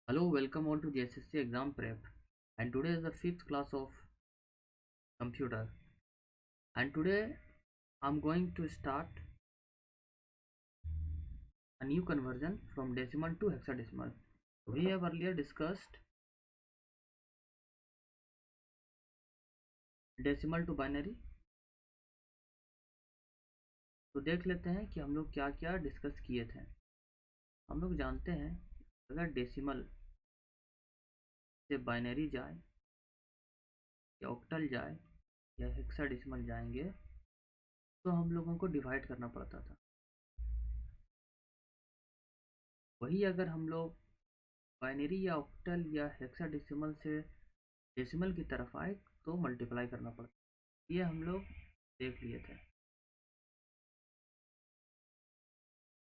Hello, welcome all to the SSC exam prep. And today is the fifth class of computer. And today I'm going to start a new conversion from decimal to hexadecimal. We have earlier discussed decimal to binary. तो देख लेते हैं कि हम लोग क्या क्या discuss किए थे। हम लोग जानते हैं अगर डेसिमल से बाइनरी जाए या ऑक्टल जाए या हेक्साडेसिमल जाएंगे तो हम लोगों को डिवाइड करना पड़ता था। वही अगर हम लोग बाइनरी या ऑक्टल या हेक्साडेसिमल से डेसिमल की तरफ आए तो मल्टीप्लाई करना पड़ता। ये हम लोग देख लिए थे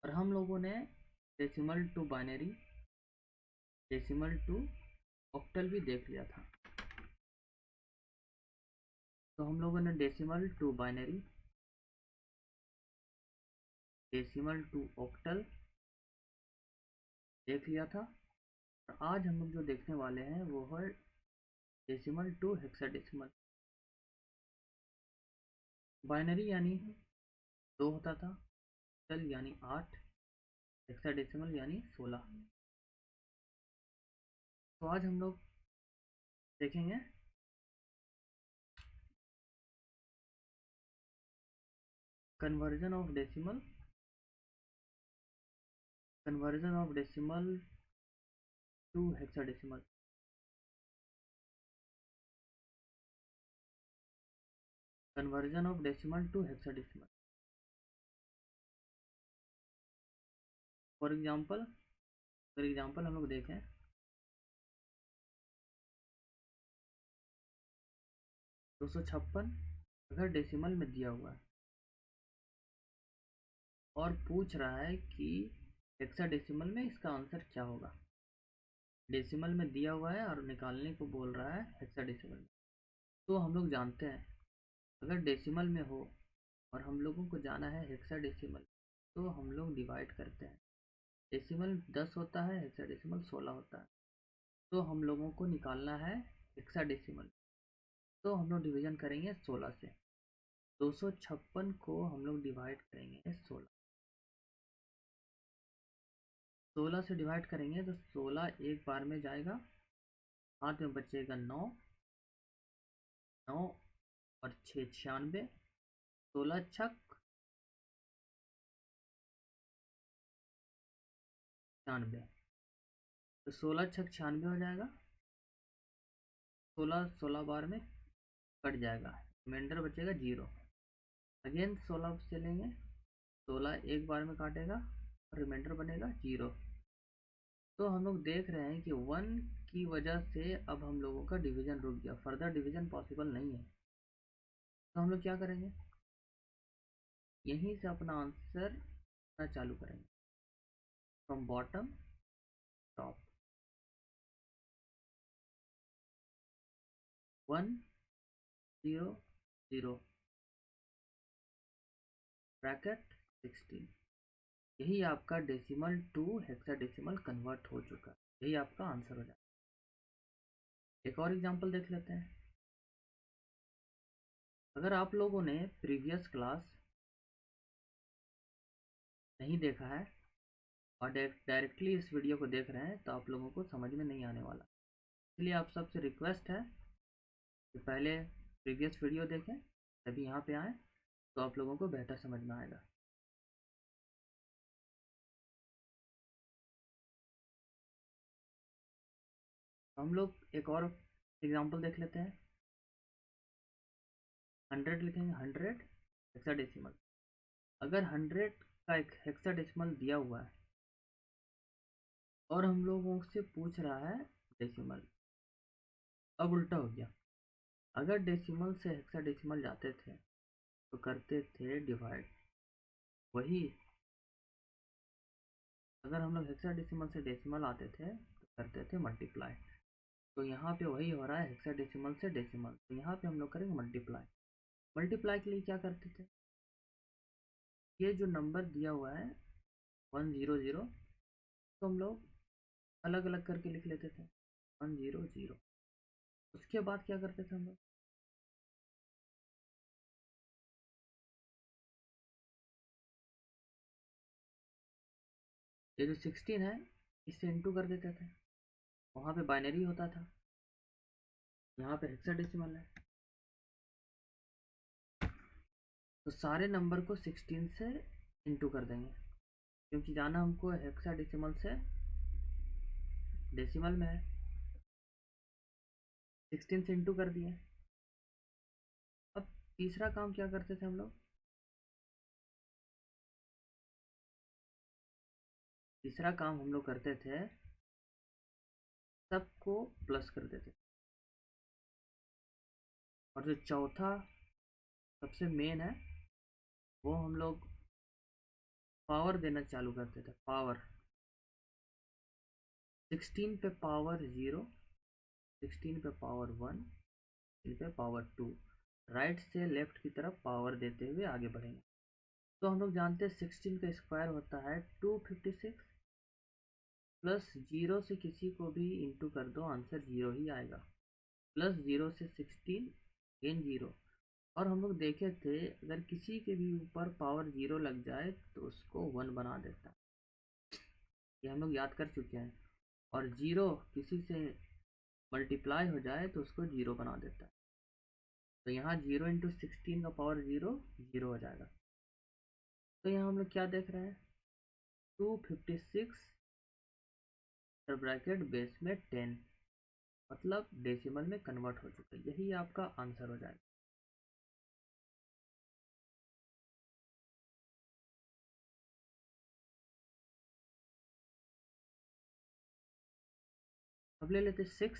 और हम लोगों ने decimal to binary, decimal to octal भी देख लिया था। तो हम लोगों ने decimal to binary, decimal to octal देख लिया था। और आज हम लोग जो देखने वाले हैं वो है डेसिमल टू हेक्साडेसिमल। बाइनरी यानी 2 होता था, ऑक्टल यानी 8, हेक्साडेसिमल यानी 16। तो आज हम लोग देखेंगे conversion of decimal to hexadecimal। Conversion of decimal to hexadecimal. For example हम लोग देखें 256 अगर डेसिमल में दिया हुआ है और पूछ रहा है कि हेक्साडेसिमल में इसका आंसर क्या होगा। डेसिमल में दिया हुआ है और निकालने को बोल रहा है हेक्साडेसिमल में। तो हम लोग जानते हैं अगर डेसिमल में हो और हम लोगों को जाना है हेक्साडेसिमल तो हम लोग डिवाइड करते हैं। डेसिमल 10 होता है, हेक्साडेसिमल 16 होता है। तो हम लोगों को निकालना है हेक्साडेसिमल। तो हम लोग डिवीजन करेंगे 16 से। 256 को हम लोग डिवाइड करेंगे 16 से डिवाइड करेंगे तो 16 एक बार में जाएगा, हाथ में बचेगा 9, 9 और 6 96, 16 छक 96। तो 16 छक 96 हो जाएगा। 16 बार में कट जाएगा, रिमाइंडर बचेगा 0। अगेन 16 से लेंगे, 16 एक बार में काटेगा और रिमाइंडर बनेगा 0। तो हम लोग देख रहे हैं कि 1 की वजह से अब हम लोगों का डिवीजन रुक गया, फर्दर डिवीजन पॉसिबल नहीं है। तो हम लोग क्या करेंगे, यहीं से अपना आंसर चालू करेंगे फ्रॉम बॉटम टॉप। 1 0 0 ब्रैकेट 16। यही आपका डेसिमल टू हेक्साडेसिमल कन्वर्ट हो चुका है, यही आपका आंसर हो जाएगा। एक और एग्जांपल देख लेते हैं। अगर आप लोगों ने प्रीवियस क्लास नहीं देखा है और डायरेक्टली इस वीडियो को देख रहे हैं तो आप लोगों को समझ में नहीं आने वाला। इसलिए आप सबसे रिक्वेस्ट है कि पहले प्रीवियस वीडियो देखें, तभी यहाँ पे आएँ तो आप लोगों को बेहतर समझ में आएगा। हम लोग एक और एग्जांपल देख लेते हैं। 100 लिखेंगे, 100 हेक्साडेसिमल। अगर 100 का एक हेक्साडेसिमल दिया हुआ है और हम लोगों से पूछ रहा है डेसिमल, अब उल्टा हो गया। अगर डेसिमल से हेक्साडेसिमल जाते थे तो करते थे डिवाइड, वही अगर हम लोग हेक्साडेसिमल से डेसिमल आते थे तो करते थे मल्टीप्लाई। तो यहाँ पे वही हो रहा है हेक्साडेसिमल से डेसिमल, तो यहाँ पे हम लोग करेंगे मल्टीप्लाई। मल्टीप्लाई के लिए क्या करते थे, ये जो नंबर दिया हुआ है 100, तो हम लोग अलग अलग करके लिख लेते थे 100। उसके बाद क्या करते थे हम लोग, ये जो 16 है इससे इंटू कर देते थे, वहाँ पे बाइनरी होता था, यहाँ पे हेक्साडेसिमल है, तो सारे नंबर को 16 से इंटू कर देंगे, क्योंकि जाना हमको हेक्साडेसिमल से डेसिमल में है। 16 से इंटू कर दिए। अब तीसरा काम क्या करते थे हम लोग, तीसरा काम हम लोग करते थे सबको प्लस कर देते थे, और जो चौथा सबसे मेन है वो हम लोग पावर देना चालू करते थे। पावर 16 पे पावर 0, 16 पे पावर 1, इन पे पावर 2, राइट से लेफ्ट की तरफ पावर देते हुए आगे बढ़ेंगे। तो हम लोग जानते हैं 16 का स्क्वायर होता है 256, प्लस जीरो से किसी को भी इंटू कर दो आंसर जीरो ही आएगा, प्लस जीरो से 16 गेन जीरो। और हम लोग देखे थे अगर किसी के भी ऊपर पावर जीरो लग जाए तो उसको 1 बना देता है, ये हम लोग याद कर चुके हैं। और जीरो किसी से मल्टीप्लाई हो जाए तो उसको जीरो बना देता है, तो यहाँ 0 × 16 का पावर जीरो, जीरो हो जाएगा। तो यहाँ हम लोग क्या देख रहे हैं, 256 ब्रैकेट बेस में 10, मतलब डेसिमल में कन्वर्ट हो चुका है, यही आपका आंसर हो जाएगा। अब ले लेते 6,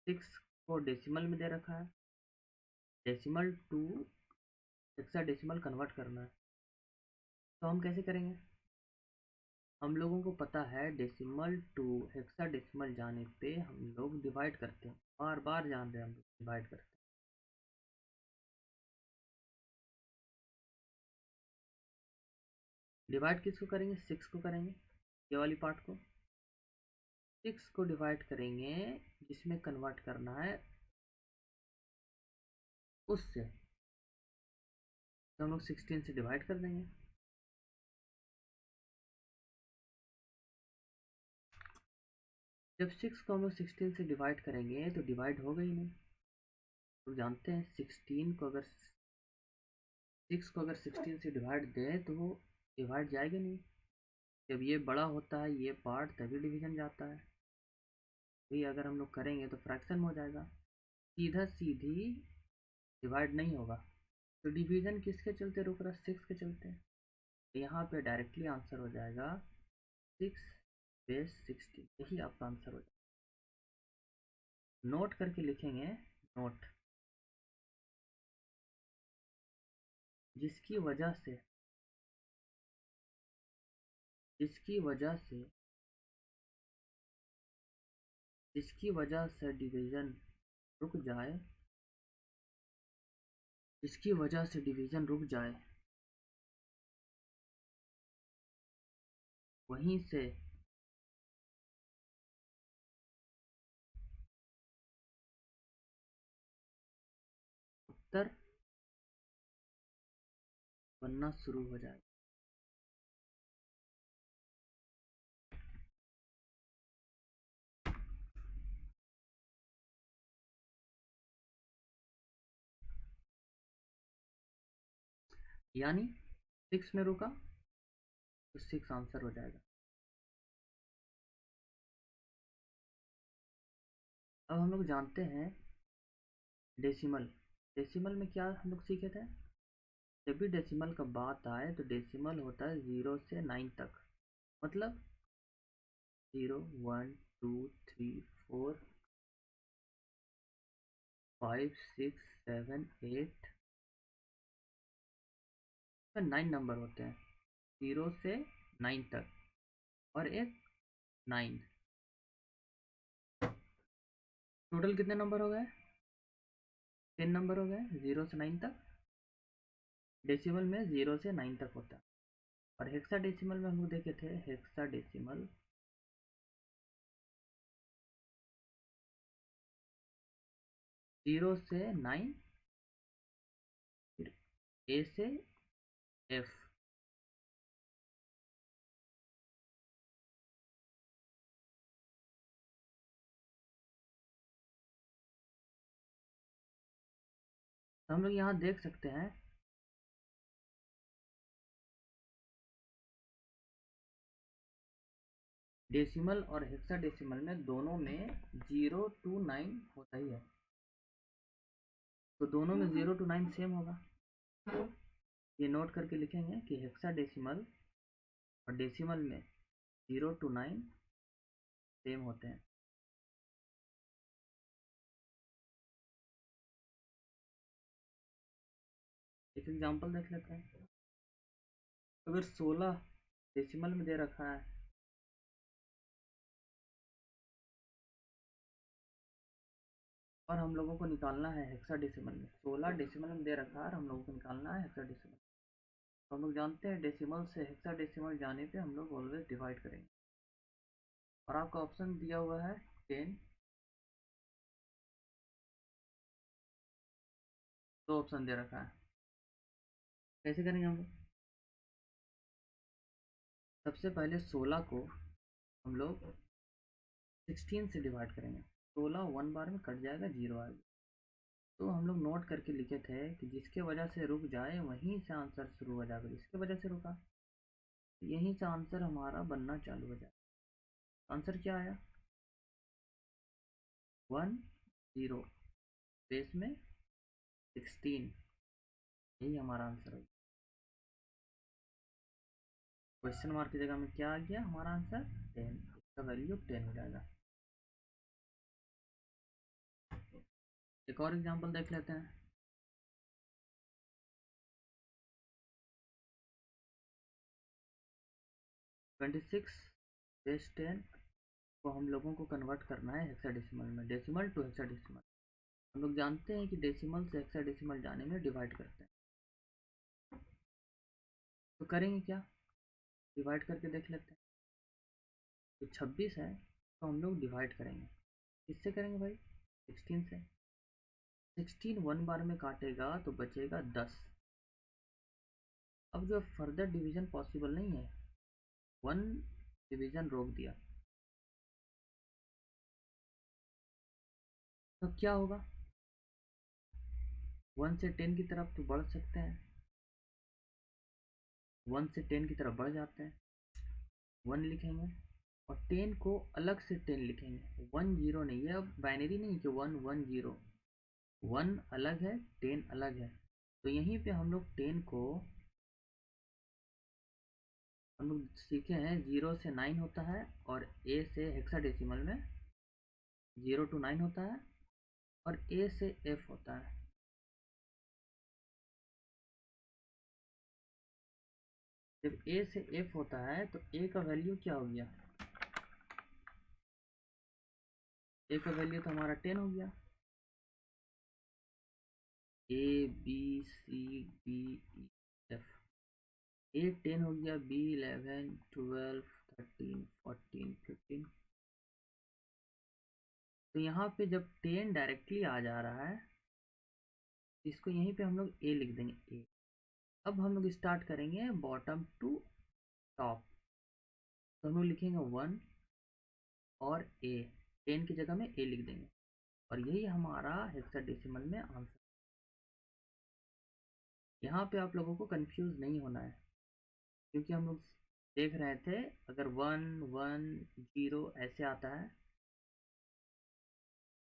6 को डेसिमल में दे रखा है, डेसिमल टू हेक्साडेसिमल कन्वर्ट करना है, तो हम कैसे करेंगे, हम लोगों को पता है डेसिमल टू हेक्साडेसिमल जाने पे हम लोग डिवाइड करते हैं, बार बार जान रहे हैं हम लोग डिवाइड करते हैं। डिवाइड किसको करेंगे, 6 को करेंगे, ये वाली पार्ट को 6 को डिवाइड करेंगे, जिसमें कन्वर्ट करना है उससे, तो हम लोग 16 से डिवाइड कर देंगे। जब 6 को हम लोग 16 से डिवाइड करेंगे तो डिवाइड होगा ही नहीं, तो जानते हैं 16 को अगर 6 को अगर 16 से डिवाइड दें तो वो डिवाइड जाएगा नहीं, जब ये बड़ा होता है ये पार्ट तभी डिवीजन जाता है, ये अगर हम लोग करेंगे तो फ्रैक्शन में हो जाएगा, सीधा सीधी डिवाइड नहीं होगा। तो डिवीजन किसके चलते रुक रहा है, 6 के चलते, तो यहाँ पे डायरेक्टली आंसर हो जाएगा 6 बेस 16, यही आपका आंसर हो जाएगा। नोट करके लिखेंगे, नोट, जिसकी वजह से जिसकी वजह से जिसकी वजह से डिवीजन रुक जाए, जिसकी वजह से डिवीजन रुक जाए वहीं से उत्तर बनना शुरू हो जाए। यानी 6 में रुका तो 6 आंसर हो जाएगा। अब हम लोग जानते हैं डेसिमल, डेसिमल में क्या हम लोग सीखे थे, जब भी डेसिमल का बात आए तो डेसिमल होता है 0 से 9 तक, मतलब 0 1 2 3 4 5 6 7 8, 9 नंबर होते हैं 0 से 9 तक, और एक 9, टोटल कितने नंबर हो गए, 10 नंबर हो गए 0 से 9 तक। डेसिमल में 0 से 9 तक होता है, और हेक्साडेसिमल में हम लोग देखे थे, हेक्साडेसिमल 0 से 9, फिर A से F। तो हम लोग यहाँ देख सकते हैं डेसिमल और हेक्साडेसिमल में दोनों में 0 to 9 होता ही है, तो दोनों में 0 to 9 सेम होगा। ये नोट करके लिखेंगे कि हेक्साडेसिमल और डेसिमल में 0 to 9 सेम होते हैं। एक एग्जांपल देख लेते हैं। अगर 16 डेसिमल में दे रखा है और हम लोगों को निकालना है हेक्साडेसिमल में, 16 डेसिमल में दे रखा है और हम लोगों को निकालना है हेक्साडेसिमल, तो हम लोग जानते हैं डेसिमल से हेक्साडेसिमल जाने पे हम लोग ऑलवेज डिवाइड करेंगे। और आपका ऑप्शन दिया हुआ है 10, दो ऑप्शन दे रखा है। कैसे करेंगे हम लोग? सबसे पहले 16 को हम लोग 16 से डिवाइड करेंगे, 16 वन बार में कट जाएगा, 0 आएगा। तो हम लोग नोट करके लिखे थे कि जिसके वजह से रुक जाए वहीं से आंसर शुरू हो जाएगा, जिसके वजह से रुका यहीं से आंसर हमारा बनना चालू हो जाएगा। आंसर क्या आया? 1 0 बेस में 16, यही हमारा आंसर है। क्वेश्चन मार्क की जगह में क्या आ गया हमारा आंसर? 10, इसका वैल्यू 10 हो जाएगा। एक और एग्जांपल देख लेते हैं। 26 बेस 10 को हम लोगों को कन्वर्ट करना है हेक्साडेसिमल में, डेसिमल टू हेक्साडेसिमल। हम लोग जानते हैं कि डेसिमल से हेक्साडेसिमल जाने में डिवाइड करते हैं, तो करेंगे क्या? डिवाइड करके देख लेते हैं। तो 26 है तो हम लोग डिवाइड करेंगे, किससे करेंगे भाई? 16 से। 16 वन बार में काटेगा तो बचेगा 10। अब जो फर्दर डिवीजन पॉसिबल नहीं है, वन डिवीजन रोक दिया, तो क्या होगा? 1 से 10 की तरफ तो बढ़ सकते हैं, 1 से 10 की तरफ बढ़ जाते हैं, 1 लिखेंगे और 10 को अलग से 10 लिखेंगे, 1 0 नहीं है। अब बाइनरी नहीं कि 1 1 0, 1 अलग है 10 अलग है, तो यहीं पे हम लोग 10 को हम लोग सीखे हैं 0 से 9 होता है, और ए से हेक्साडेसिमल में 0 to 9 होता है, और ए से एफ होता है। जब ए से एफ होता है तो ए का वैल्यू क्या हो गया? ए का वैल्यू तो हमारा 10 हो गया। A B C D E F, A 10 हो गया, बी 11 12 13 14 15। तो यहाँ पे जब 10 डायरेक्टली आ जा रहा है, इसको यहीं पे हम लोग ए लिख देंगे, ए। अब हम लोग स्टार्ट करेंगे बॉटम टू टॉप, तो हम लोग लिखेंगे 1 और ए, 10 की जगह में ए लिख देंगे, और यही हमारा हेक्साडेसिमल में आंसर। यहाँ पे आप लोगों को कंफ्यूज नहीं होना है, क्योंकि हम लोग देख रहे थे अगर 1 1 0 ऐसे आता है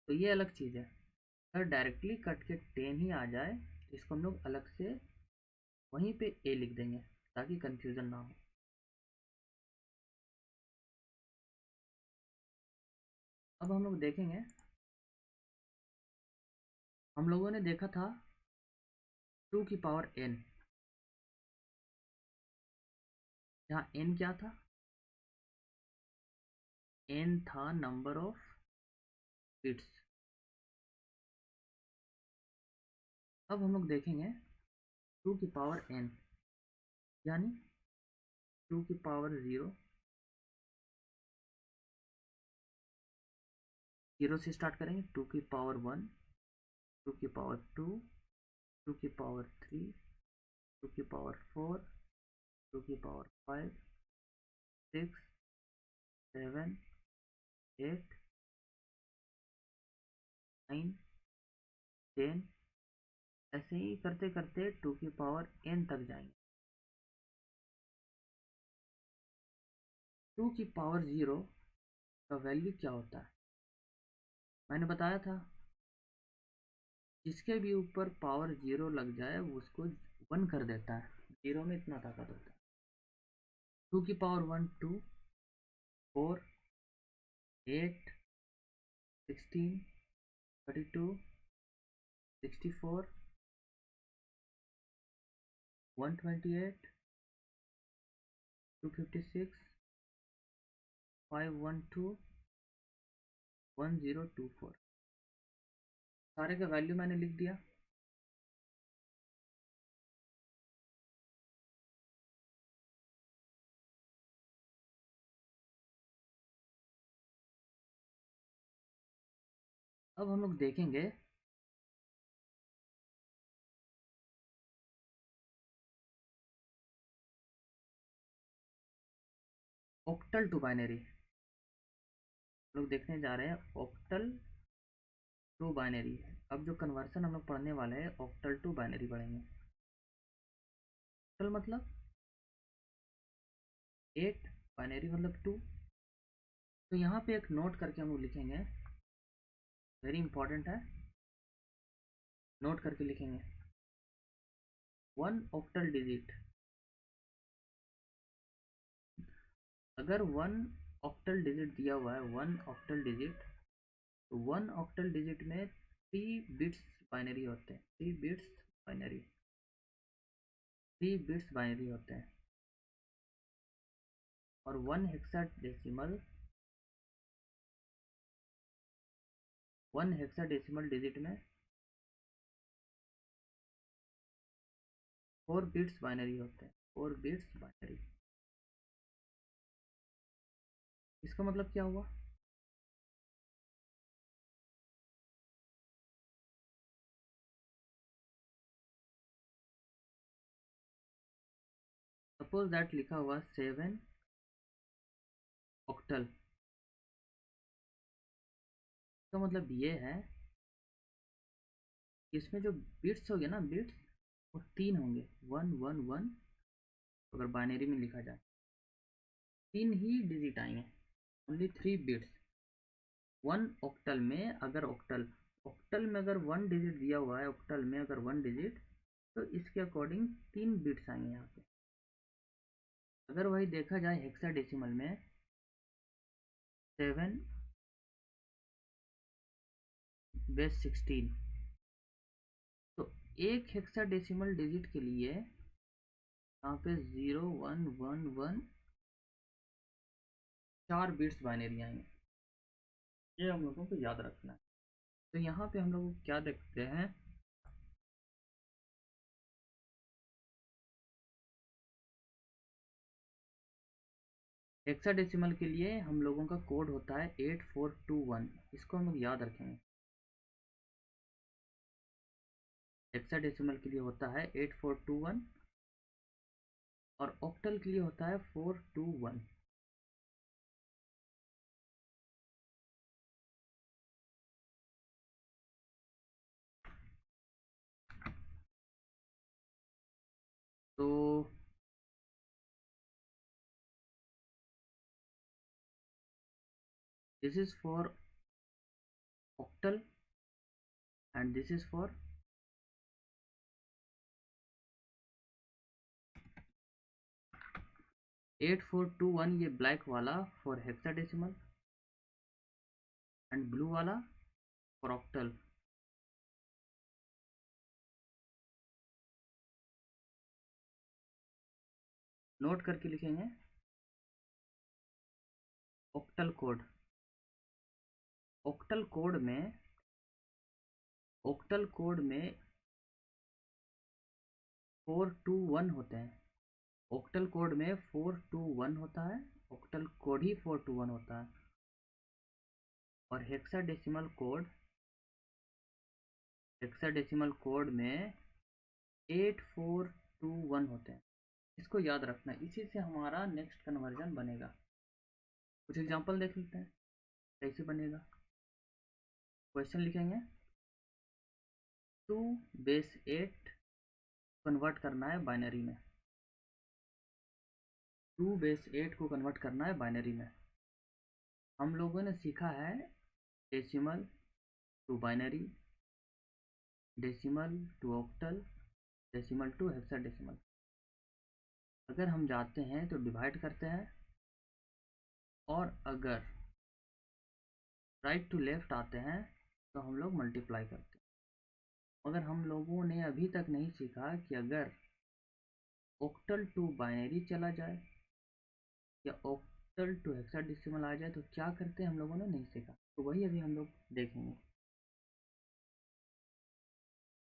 तो ये अलग चीज़ है, अगर डायरेक्टली कट के 10 ही आ जाए तो इसको हम लोग अलग से वहीं पे ए लिख देंगे ताकि कंफ्यूजन ना हो। अब हम लोग देखेंगे, हम लोगों ने देखा था 2 की पावर n, यहाँ n क्या था? n था नंबर ऑफ बिट्स। अब हम लोग देखेंगे 2 की पावर n यानी 2 की पावर 0, 0 से स्टार्ट करेंगे, 2 की पावर 1, 2 की पावर 2, 2 की पावर 3, 2 की पावर 4, 2 की पावर 5, 6, 7, 8, 9, 10, ऐसे ही करते करते 2 की पावर n तक जाएंगे। 2 की पावर 0 का वैल्यू क्या होता है? मैंने बताया था जिसके भी ऊपर पावर 0 लग जाए वो उसको 1 कर देता है। 0 में इतना ताकत होता है। 2 की पावर 1, 2, 4, 8, 16, 32, 64, 128, 256, 512, 1024। सारे का वैल्यू मैंने लिख दिया। अब हम लोग देखेंगे ऑक्टल टू बाइनरी। लोग देखने जा रहे हैं ऑक्टल टू बाइनरी। अब जो कन्वर्सन हम लोग पढ़ने वाले हैं ऑक्टल टू बाइनरी पढ़ेंगे। ऑक्टल मतलब 8, बाइनरी मतलब 2। तो यहाँ पे एक नोट करके हम लोग लिखेंगे, वेरी इंपॉर्टेंट है, नोट करके लिखेंगे 1 ऑक्टल डिजिट। अगर 1 ऑक्टल डिजिट दिया हुआ है, 1 ऑक्टल डिजिट, तो 1 ऑक्टल डिजिट में 3 बिट्स बाइनरी होते हैं। 3 बिट्स बाइनरी, 3 बिट्स बाइनरी होते हैं। और 1 हेक्साडेसिमल, 1 हेक्साडेसिमल डिजिट में 4 बिट्स बाइनरी होते हैं। 4 बिट्स बाइनरी। इसका मतलब क्या हुआ? सपोज दैट लिखा हुआ 7 ऑक्टल। इसका मतलब ये है कि इसमें जो बिट्स होंगे ना, बिट्स वो 3 होंगे, 1 1 1। अगर बाइनरी में लिखा जाए 3 ही डिजिट आएंगे, ओनली 3 बिट्स। 1 ऑक्टल में अगर ऑक्टल ऑक्टल में अगर 1 डिजिट दिया हुआ है, ऑक्टल में अगर 1 डिजिट, तो इसके अकॉर्डिंग 3 बिट्स आएंगे यहाँ पे। अगर वही देखा जाए हेक्साडेसिमल में 7 बेस 16, तो एक हेक्साडेसिमल डिजिट के लिए यहाँ पे 0 1 1 1 4 बिट्स बाइनरी आएंगे। ये हम लोगों को याद रखना है। तो यहाँ पे हम लोग क्या देखते हैं, हेक्साडेसिमल के लिए हम लोगों का कोड होता है 8421। इसको हम लोग याद रखेंगे। हेक्साडेसिमल के लिए होता है 8421 और ऑक्टल के लिए होता है 421। तो this is for octal and this is for 8421। ये ब्लैक वाला फॉर हेक्साडेसिमल एंड ब्लू वाला फॉर ऑक्टल। नोट करके लिखेंगे ऑक्टल कोड। ऑक्टल कोड में ऑक्टल कोड में 421 होते हैं। ऑक्टल कोड में 421 होता है। ऑक्टल कोड ही 421 होता है। और हेक्साडेसिमल कोड हेक्साडेसिमल कोड में 8421 होते हैं। इसको याद रखना, इसी से हमारा नेक्स्ट कन्वर्जन बनेगा। कुछ एग्जांपल देख लेते हैं कैसे बनेगा। क्वेश्चन लिखेंगे 2 बेस 8 कन्वर्ट करना है बाइनरी में। 2 बेस 8 को कन्वर्ट करना है बाइनरी में। हम लोगों ने सीखा है decimal to binary, decimal to octal, decimal to hexadecimal. अगर हम जाते हैं तो डिवाइड करते हैं, और अगर राइट टू लेफ्ट आते हैं तो हम लोग मल्टीप्लाई करते हैं। मगर हम लोगों ने अभी तक नहीं सीखा कि अगर ऑक्टल टू बाइनरी चला जाए या ऑक्टल टू हेक्साडेसिमल आ जाए तो क्या करते हैं, हम लोगों ने नहीं सीखा। तो वही अभी हम लोग देखेंगे।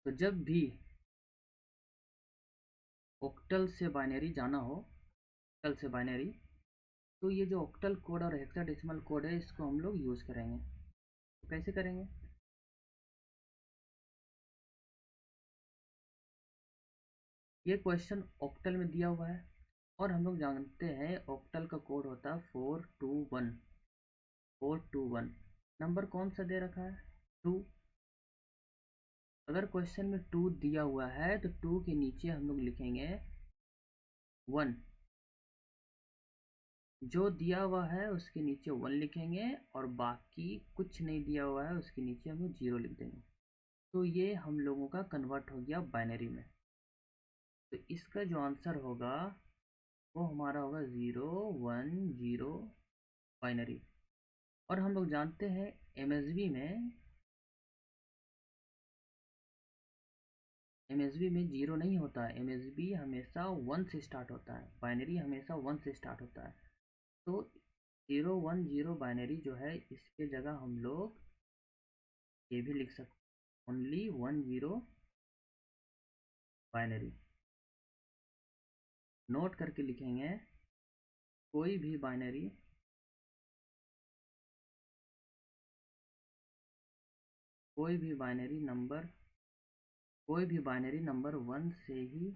तो जब भी ऑक्टल से बाइनरी जाना हो, ऑक्टल से बाइनरी, तो ये जो ऑक्टल कोड और हेक्साडेसिमल कोड है इसको हम लोग यूज़ करेंगे। तो कैसे करेंगे? ये क्वेश्चन ऑक्टल में दिया हुआ है और हम लोग जानते हैं ऑक्टल का कोड होता है 421। 421 नंबर कौन सा दे रखा है? 2। अगर क्वेश्चन में 2 दिया हुआ है तो 2 के नीचे हम लोग लिखेंगे 1। जो दिया हुआ है उसके नीचे 1 लिखेंगे, और बाकी कुछ नहीं दिया हुआ है उसके नीचे हम लोग 0 लिख देंगे। तो ये हम लोगों का कन्वर्ट हो गया बाइनरी में। तो इसका जो आंसर होगा वो हमारा होगा 0 1 0 बाइनरी। और हम लोग जानते हैं एमएसबी में 0 नहीं होता है। एमएसबी हमेशा 1 से स्टार्ट होता है, बाइनरी हमेशा 1 से स्टार्ट होता है। तो 0 1 0 बाइनरी जो है इसके जगह हम लोग ये भी लिख सकते, ओनली 1 0 बाइनरी। नोट करके लिखेंगे कोई भी बाइनरी नंबर 1 से ही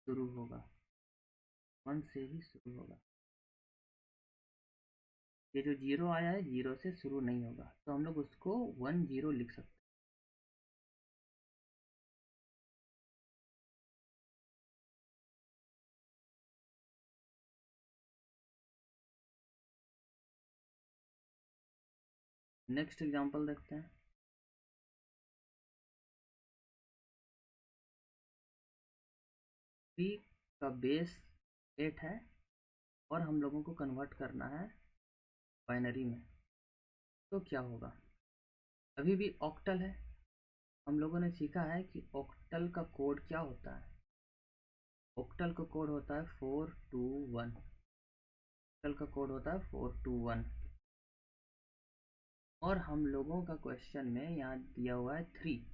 शुरू होगा, 1 से ही शुरू होगा। ये जो 0 आया है 0 से शुरू नहीं होगा, तो हम लोग उसको 1 0 लिख सकते हैं। नेक्स्ट एग्जांपल देखते हैं। 3 का बेस 8 है और हम लोगों को कन्वर्ट करना है बाइनरी में। तो क्या होगा? अभी भी ऑक्टल है। हम लोगों ने सीखा है कि ऑक्टल का कोड क्या होता है। ऑक्टल का कोड होता है 421। ऑक्टल का कोड होता है 421। और हम लोगों का क्वेश्चन में यहाँ दिया हुआ है 3।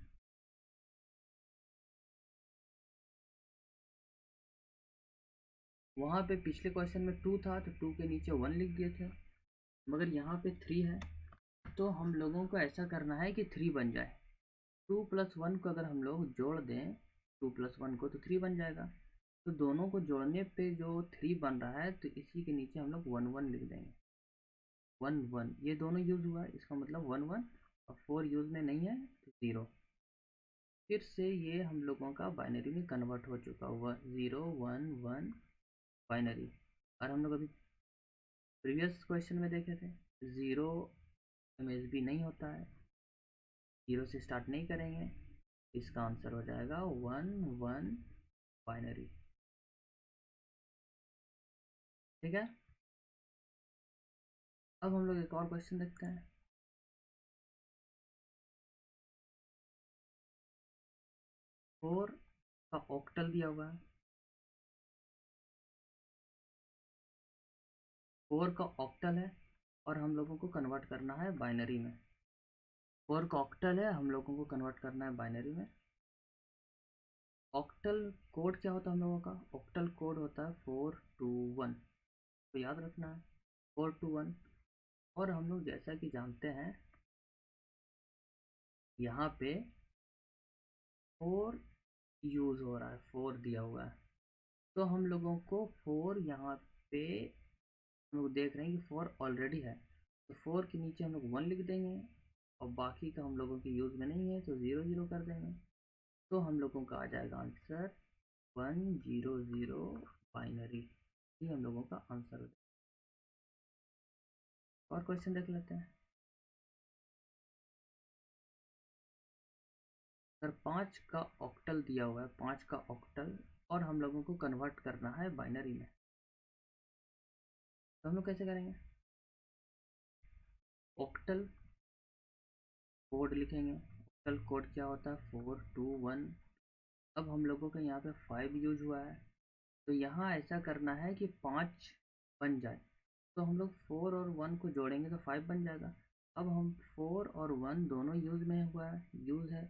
वहाँ पे पिछले क्वेश्चन में 2 था तो 2 के नीचे 1 लिख दिए थे, मगर यहाँ पे 3 है। तो हम लोगों को ऐसा करना है कि 3 बन जाए। 2 + 1 को अगर हम लोग जोड़ दें, 2 + 1 को, तो 3 बन जाएगा। तो दोनों को जोड़ने पे जो 3 बन रहा है तो इसी के नीचे हम लोग 1 1 लिख देंगे। 1 1 ये दोनों यूज़ हुआ है, इसका मतलब 1 1, और 4 यूज़ में नहीं है तो 0। फिर से ये हम लोगों का बाइनरी में कन्वर्ट हो चुका हुआ 0 1 1 बाइनरी। और हम लोग अभी प्रीवियस क्वेश्चन में देखे थे 0 एमएसबी नहीं होता है, 0 से स्टार्ट नहीं करेंगे। इसका आंसर हो जाएगा 1 1 बाइनरी। ठीक है, अब हम लोग एक और क्वेश्चन देखते हैं। 4 का ऑक्टल दिया हुआ है। 4 का ऑक्टल है और हम लोगों को कन्वर्ट करना है बाइनरी में। 4 का ऑक्टल है, हम लोगों को कन्वर्ट करना है बाइनरी में। ऑक्टल कोड क्या होता है हम लोगों का? ऑक्टल कोड होता है 421। तो याद रखना है 421। और हम लोग जैसा कि जानते हैं यहाँ पे 4 यूज़ हो रहा है, 4 दिया हुआ है, तो हम लोगों को 4 यहाँ पे हम लोग देख रहे हैं कि 4 ऑलरेडी है, तो 4 के नीचे हम लोग 1 लिख देंगे और बाकी का हम लोगों के यूज़ में नहीं है तो 0 0 कर देंगे। तो हम लोगों का आ जाएगा आंसर 1 0 0 बाइनरी। ये हम लोगों का आंसर है। और क्वेश्चन देख लेते हैं। अगर 5 का ऑक्टल दिया हुआ है, 5 का ऑक्टल, और हम लोगों को कन्वर्ट करना है बाइनरी में, तो हम लोग कैसे करेंगे? ऑक्टल कोड लिखेंगे। ऑक्टल कोड क्या होता है? 421। अब हम लोगों का यहाँ पे 5 यूज हुआ है, तो यहाँ ऐसा करना है कि 5 बन जाए, तो हम लोग 4 और 1 को जोड़ेंगे तो 5 बन जाएगा। अब हम 4 और 1 दोनों यूज में हुआ है, यूज है,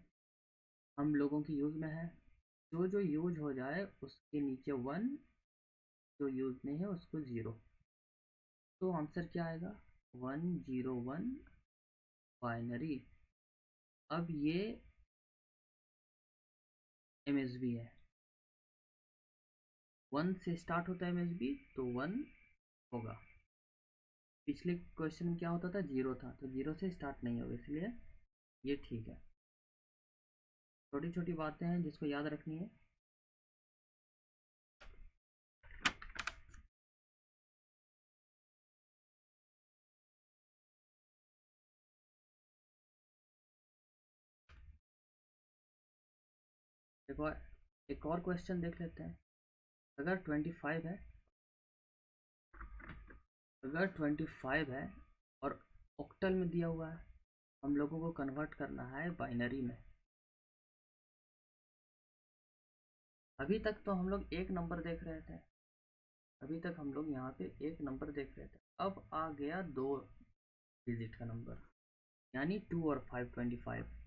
हम लोगों की यूज में है, जो जो यूज हो जाए उसके नीचे 1, जो यूज नहीं है उसको 0। तो आंसर क्या आएगा? 1 0 1 बाइनरी। अब ये एमएसबी है, 1 से स्टार्ट होता है एमएसबी, तो 1 होगा। पिछले क्वेश्चन में क्या होता था? 0 था, तो 0 से स्टार्ट नहीं होगा, इसलिए ये ठीक है। छोटी छोटी बातें हैं जिसको याद रखनी है। एक और क्वेश्चन देख लेते हैं। अगर 25 है, अगर 25 है और ऑक्टल में दिया हुआ है, हम लोगों को कन्वर्ट करना है बाइनरी में। अभी तक तो हम लोग एक नंबर देख रहे थे, अभी तक हम लोग यहाँ पे एक नंबर देख रहे थे, अब आ गया 2 डिजिट का नंबर, यानी 2 और 5 25।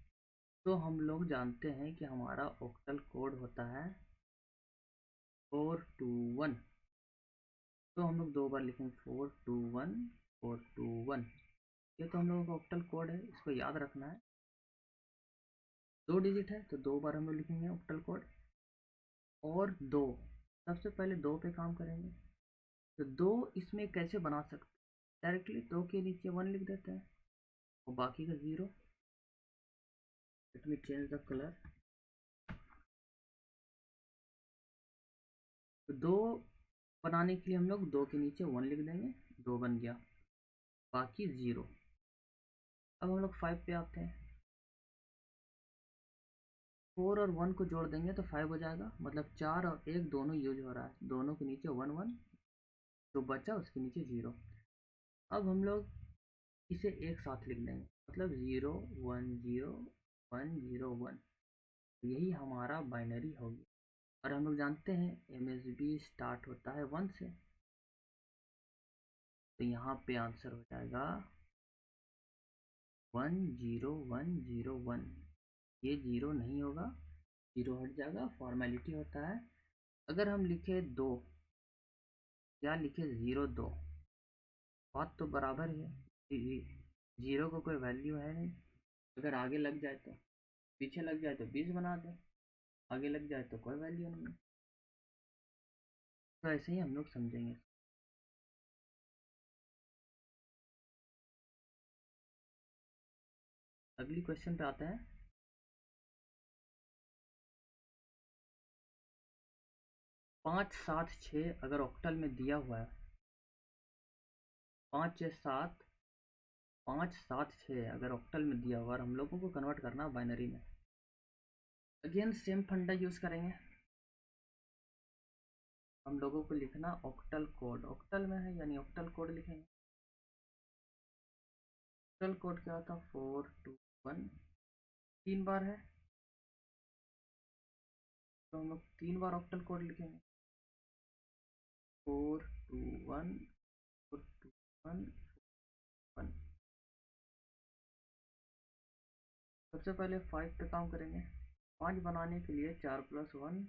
तो हम लोग जानते हैं कि हमारा ऑक्टल कोड होता है 421, तो हम लोग 2 बार लिखेंगे 421 421। ये तो हम लोगों का ऑक्टल कोड है, इसको याद रखना है। 2 डिजिट है तो 2 बार हम लोग लिखेंगे ऑक्टल कोड। और 2, सबसे पहले 2 पे काम करेंगे, तो 2 इसमें कैसे बना सकते हैं? डायरेक्टली 2 के नीचे 1 लिख देते हैं और बाकी का 0। Let me change the colour. तो 2 बनाने के लिए हम लोग 2 के नीचे 1 लिख देंगे, 2 बन गया, बाकी 0। अब हम लोग 5 पे आते हैं, 4 और 1 को जोड़ देंगे तो 5 हो जाएगा, मतलब 4 और 1 दोनों यूज हो रहा है, दोनों के नीचे 1 1, जो बचा उसके नीचे 0। अब हम लोग इसे एक साथ लिख देंगे, मतलब 0 1 0 1 0 1, यही हमारा बाइनरी होगी। और हम लोग जानते हैं एमएसबी स्टार्ट होता है 1 से, तो यहाँ पे आंसर हो जाएगा 1 0 1 0 1। ये 0 नहीं होगा, 0 हट जाएगा, फॉर्मेलिटी होता है। अगर हम लिखे 2 या लिखे 0 2, बात तो बराबर है, 0 को कोई वैल्यू है नहीं। अगर आगे लग जाए तो, पीछे लग जाए तो 20 बना दे, आगे लग जाए तो कोई वैल्यू नहीं है। तो ऐसे ही हम लोग समझेंगे। अगली क्वेश्चन पे आते हैं। 5 7 6 अगर ऑक्टल में दिया हुआ है, 5 6 7 5 7 6 अगर ऑक्टल में दिया हुआ है, हम लोगों को कन्वर्ट करना बाइनरी में। अगेन सेम फंडा यूज करेंगे, हम लोगों को लिखना ऑक्टल कोड, ऑक्टल में है यानी ऑक्टल कोड लिखेंगे। ऑक्टल कोड क्या होता? 421, 3 बार है तो हम लोग 3 बार ऑक्टल कोड लिखेंगे, 421 421 1। सबसे पहले 5 पे काम करेंगे। 5 बनाने के लिए 4 + 1,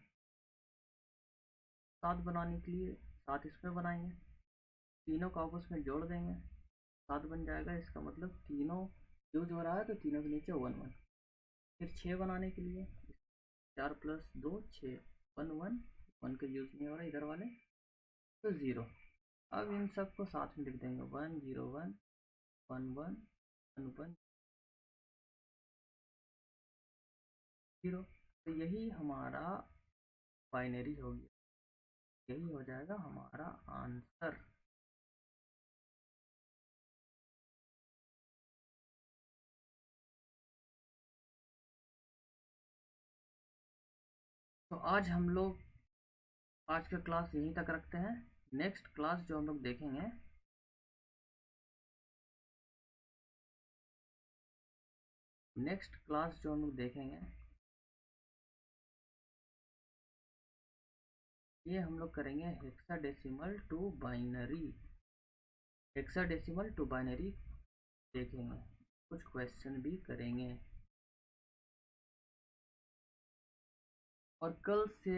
7 बनाने के लिए 7 इसमें बनाएंगे, तीनों को आपस में जोड़ देंगे, 7 बन जाएगा। इसका मतलब तीनों यूज हो रहा है तो तीनों के नीचे 1 1। फिर 6 बनाने के लिए 4 प्लस 2 6, 1 1 1 का यूज़ नहीं हो रहा इधर वाले, तो 0। अब इन सबको साथ में लिख देंगे 1 0 1 1 1 1 1 0। तो यही हमारा बाइनरी हो गया, यही हो जाएगा हमारा आंसर। तो आज हम लोग आज का क्लास यहीं तक रखते हैं। नेक्स्ट क्लास जो हम लोग देखेंगे, नेक्स्ट क्लास जो हम लोग देखेंगे ये हम लोग करेंगे hexadecimal to binary. Hexadecimal to binary देखेंगे, कुछ क्वेश्चन भी करेंगे। और कल से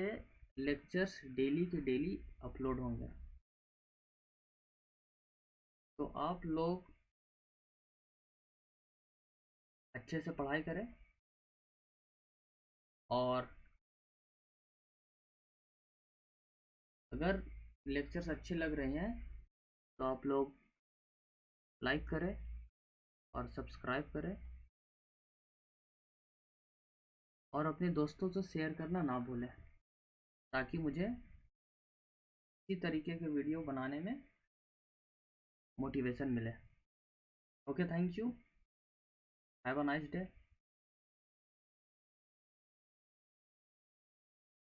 लेक्चर्स डेली के डेली अपलोड होंगे, तो आप लोग अच्छे से पढ़ाई करें। और अगर लेक्चर्स अच्छे लग रहे हैं तो आप लोग लाइक करें और सब्सक्राइब करें, और अपने दोस्तों से शेयर करना ना भूलें, ताकि मुझे इसी तरीके के वीडियो बनाने में मोटिवेशन मिले। Okay, thank you, have a nice day.